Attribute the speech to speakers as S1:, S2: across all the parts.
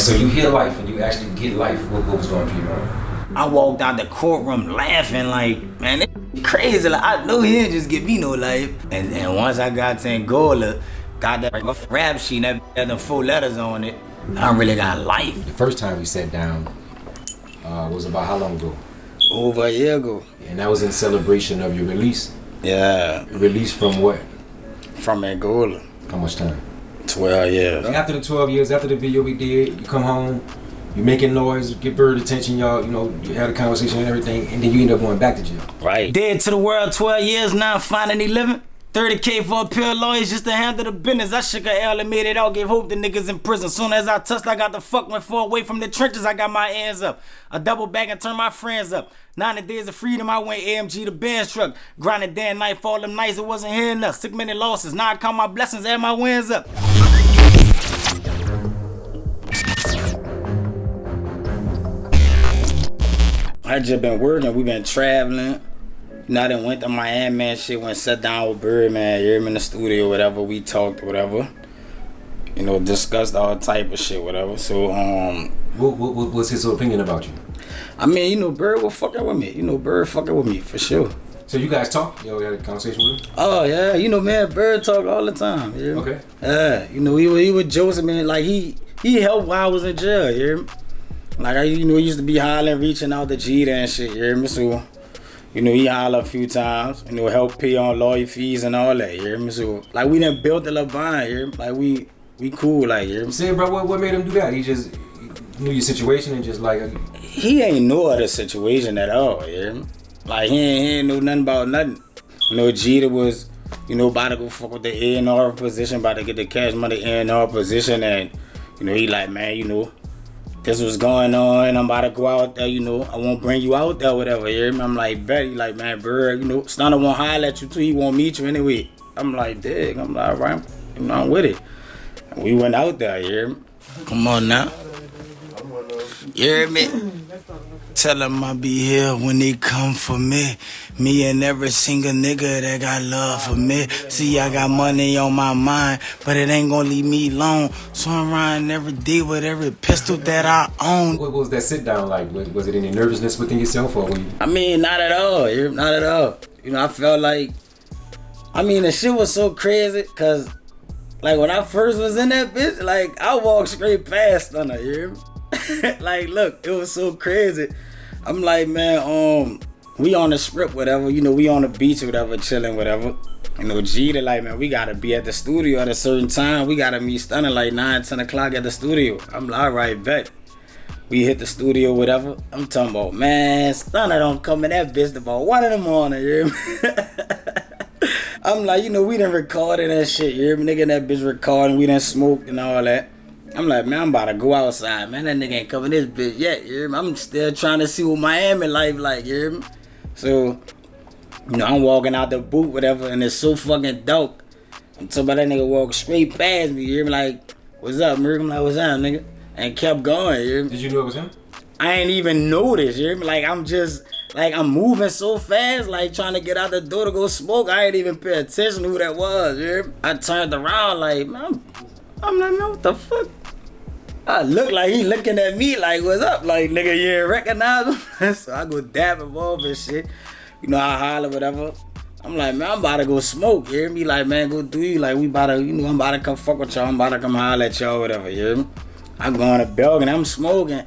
S1: So you hear life and you actually get life. What was going through your mind?
S2: I walked out the courtroom laughing like, man, this crazy. Like, I knew he didn't just give me no life. And once I got to Angola, got that rap sheet that had them 4 letters on it, I really got life.
S1: The first time we sat down was about how long ago?
S2: Over a year ago.
S1: And that was in celebration of your release?
S2: Yeah.
S1: Release from what?
S2: From Angola.
S1: How much time?
S2: 12 years.
S1: After the 12 years, after the video we did, you come home, you making noise, get Bird attention, y'all, you know, you had a conversation and everything, and then you end up going back to jail.
S2: Right. Dead to the world 12 years, now finally living. 30K for a pair of lawyers just to handle the business. I shook a L and made it all, gave hope to niggas in prison. Soon as I touched, I got the fuck went far away from the trenches. I got my hands up. I double back and turned my friends up. 90 days of freedom, I went AMG to Benz truck. Grinding day and night for all them nights, it wasn't here enough. 6 many losses, now I count my blessings, add my wins up. I just been working, we been traveling. You know, I done went to Miami and shit, went sat down with Birdman, you hear me, in the studio, whatever, we talked, whatever. You know, discussed all type of shit, whatever. So,
S1: What was his opinion about you?
S2: I mean, you know, Bird was fucking with me. You know, Bird fucking with me, for sure.
S1: So you guys talk? You had a conversation with him?
S2: Oh, yeah, you know, man, Bird talk all the time, you hear me?
S1: Okay.
S2: Yeah, you know, he was Joseph, man, like, he helped while I was in jail, you hear me? Like, he used to be hollering, reaching out to Jeter and shit, you hear me? So, you know, he hollered a few times, you know, help pay on lawyer fees and all that, you hear me? So, like, we done built a little bond, you hear me? Like, we cool, like, you hear me?
S1: Say, bro, what made him do that? He just knew your situation and just like...
S2: He ain't know of the situation at all, you hear me? Like, he ain't know nothing about nothing. You know, Jeter was, you know, about to go fuck with the A&R position, about to get the cash money A&R position, and, you know, he like, man, you know, this was going on, I'm about to go out there, you know, I won't bring you out there, whatever, you hear me? I'm like, bet, he like, man, Bird, you know, Stunner won't holler at you too, he won't meet you anyway. I'm like, dig, I'm like, all right, you know, I'm with it. And we went out there, you hear me? Come on now. You hear me? Tell them I'll be here when they come for me. Me and every single nigga that got love for me. See, I got money on my mind, but it ain't gonna leave me alone. So I'm riding every day with every pistol that I own.
S1: What was that sit down like? Was it any nervousness within yourself, or were you...
S2: I mean, not at all. Not at all. You know, I felt like, I mean, the shit was so crazy, cause like when I first was in that bitch, like I walked straight past Stunner, you hear me? Like, look, it was so crazy. I'm like, man, we on the strip, whatever, you know, we on the beach, whatever, chilling, whatever. You know, Jeter, like, man, we gotta be at the studio at a certain time. We gotta meet Stunner like 9, 10 o'clock at the studio. I'm like, all right, bet. We hit the studio, whatever. I'm talking about, man, Stunner don't come in that bitch about 1 in the morning, you hear me? I'm like, you know, we done recorded that shit, you hear me? Nigga in that bitch recording, we done smoked and all that. I'm like, man, I'm about to go outside, man. That nigga ain't coming this bitch yet, you hear me? I'm still trying to see what Miami life like, you hear me? So, you know, I'm walking out the booth, whatever, and it's so fucking dope. I'm talking about that nigga walk straight past me, you hear me? Like, what's up, Murkk? I'm like, what's up, nigga? And kept going, you hear me?
S1: Did you know it was him?
S2: I ain't even noticed, you hear me? Like, I'm just, like, I'm moving so fast, like, trying to get out the door to go smoke. I ain't even pay attention to who that was, you hear me? I turned around, like, man, I'm like, man, what the fuck? I look like he looking at me like, what's up? Like, nigga, you ain't recognize him? So I go dab him off and shit. You know, I holler, whatever. I'm like, man, I'm about to go smoke, you hear me? Like, man, go do you. Like, we about to, you know, I'm about to come fuck with y'all. I'm about to come holler at y'all, whatever, you hear me? I'm going to Belgium, I'm smoking.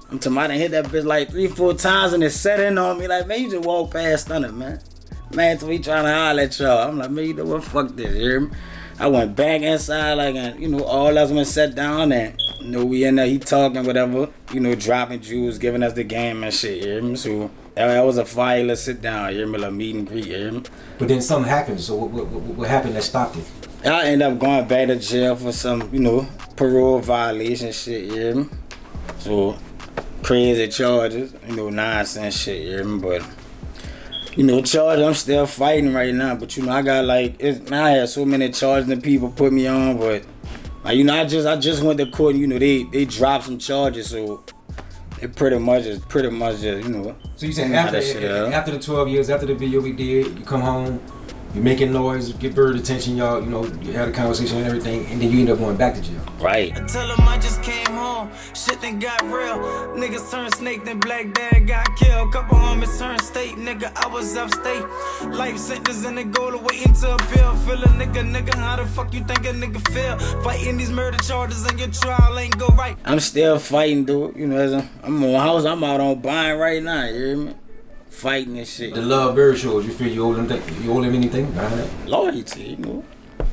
S2: I'm talking about I hit that bitch like 3-4 times and it set in on me. Like, man, you just walk past Stunner, man. Man, so we trying to holler at y'all. I'm like, man, you know what? Fuck this, you hear me? I went back inside, like, and, you know, all us went sat down and, you know, we in there, he talking, whatever, you know, dropping jewels, giving us the game and shit, you hear me? So, that was a fire, let's sit down, you hear me? Like, meet and greet, you hear me?
S1: But then something happened, so what happened that stopped it?
S2: I ended up going back to jail for some, you know, parole violation shit, you hear me? So, crazy charges, you know, nonsense shit, you hear me? But, you know, charges, I'm still fighting right now, but, you know, I got, like, I had so many charges that people put me on, but, like, you know, I just went to court, and, you know, they dropped some charges, so it pretty much just, you know.
S1: So you said after the 12 years, after the video we did, you come home, you making noise, get bird attention, y'all, you know, you had a conversation and everything, and then you end up going back to jail.
S2: Right.
S3: I tell him I just came home, shit then got real. Niggas turned snake, then black dad got killed. Couple homies turned state, nigga, I was upstate. Life sentence in Angola, waiting to appeal. Feel a nigga, how the fuck you think a nigga feel? Fighting these murder charges and your trial ain't go right.
S2: I'm still fighting, dude. You know, I'm on house, I'm out on buying right now, you hear me? Fighting and shit.
S1: The Love Bird shows, you feel you owe them anything behind that?
S2: Loyalty, you know.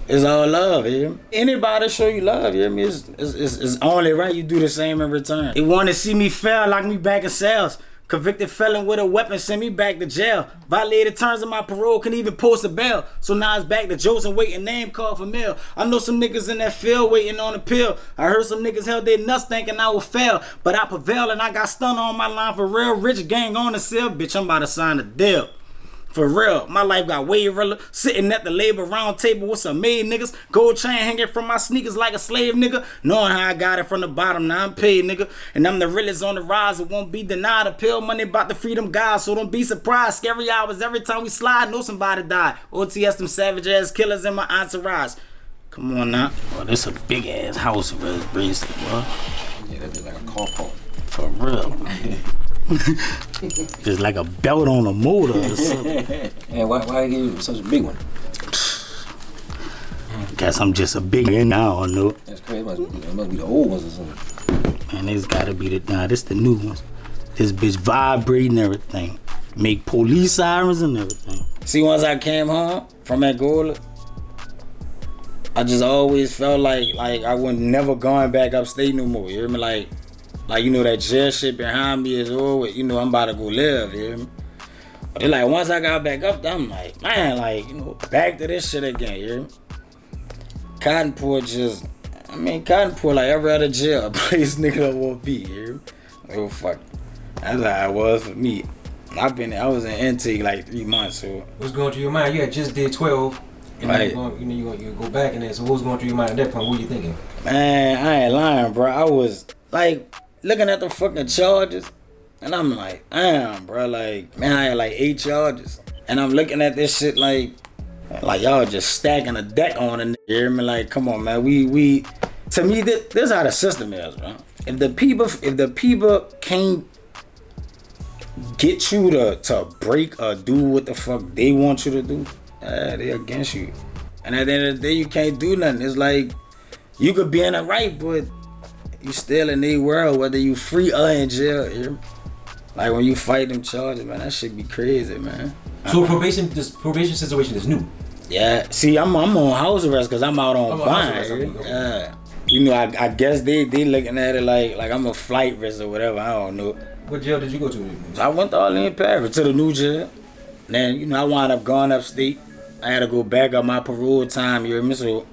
S2: It's all love, you hear me? Anybody show you love, you hear me? It's only right you do the same in return. They want to see me fail, lock me back in cells. Convicted felon with a weapon, send me back to jail. Violated terms of my parole, couldn't even post a bail. So now it's back to Joseph waiting, name call for mail. I know some niggas in that field waiting on a pill. I heard some niggas held their nuts thinking I would fail. But I prevailed and I got stunned on my line for real. Rich gang on the sale, bitch, I'm about to sign a deal. For real, my life got way realer. Sitting at the labor round table with some made niggas. Gold chain hanging from my sneakers like a slave nigga. Knowing how I got it from the bottom, now I'm paid nigga. And I'm the realest on the rise, it won't be denied. A pill money about the freedom guys, so don't be surprised. Scary hours every time we slide, know somebody died. OTS them savage ass killers in my entourage. Come on now. Oh, this a big ass house in Red Breeze, bro.
S1: Yeah, that'd be like a car park.
S2: For real. Just like a belt on a motor or something.
S1: And why give you such a big one?
S2: Guess I'm just a big one now, I don't know.
S1: That's crazy. It must be the old ones or something.
S2: Man, it's gotta be this the new ones. This bitch vibrating everything. Make police sirens and everything. See, once I came home from Angola, I just always felt like I was never going back upstate no more. You hear me? Like, you know, that jail shit behind me is over. You know, I'm about to go live, you hear me? But like, once I got back up there, I'm like, man, like, you know, back to this shit again, you hear me? Cottonport like every other jail place nigga won't be, you hear me? Oh, fuck. That's how it was for me. I was in intake like 3 months, so.
S1: What's going through your mind? You had just did 12. And
S2: right.
S1: You go back in there. So what was going through your mind at that point? What were you thinking?
S2: Man, I ain't lying, bro. I was, like, looking at the fucking charges, and I'm like, damn, bro, like, man, I had like 8 charges, and I'm looking at this shit like y'all just stacking a deck on it. You hear me? Like, come on, man, we to me, this is how the system is, bro. If the people can't get you to break or do what the fuck they want you to do, they against you. And at the end of the day, you can't do nothing. It's like you could be in the right, but you still in the world, whether you free or in jail. Here. Like when you fight them charges, man, that shit be crazy, man.
S1: So this probation situation is new.
S2: Yeah, see, I'm on house arrest because I'm out on bond. Yeah, you know, I guess they looking at it like I'm a flight risk or whatever. I don't know.
S1: What jail did you go to?
S2: So I went to Orleans Parish, to the new jail. Then, you know, I wound up going upstate. I had to go back up my parole time, you hear me? So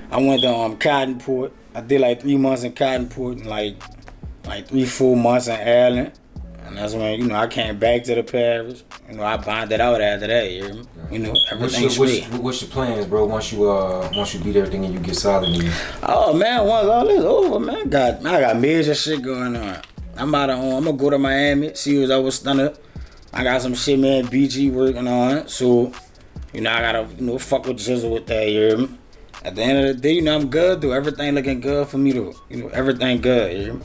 S2: I went to Cottonport. I did like 3 months in Cottonport and like 3-4 months in Allen. And that's when, you know, I came back to the parish. You know, I bonded out after that, you hear me? You know, everything's sweet.
S1: What's your plans, bro, once you beat everything and you get solid?
S2: Oh, man, once all this over, man, I got major shit going on. I'm gonna go to Miami, see what's up with Stunner. I got some shit, man, BG working on. So, you know, I gotta, you know, fuck with Jizzle with that, you hear me? At the end of the day, you know, I'm good, though. Everything looking good for me, though. You know, everything good, you hear me?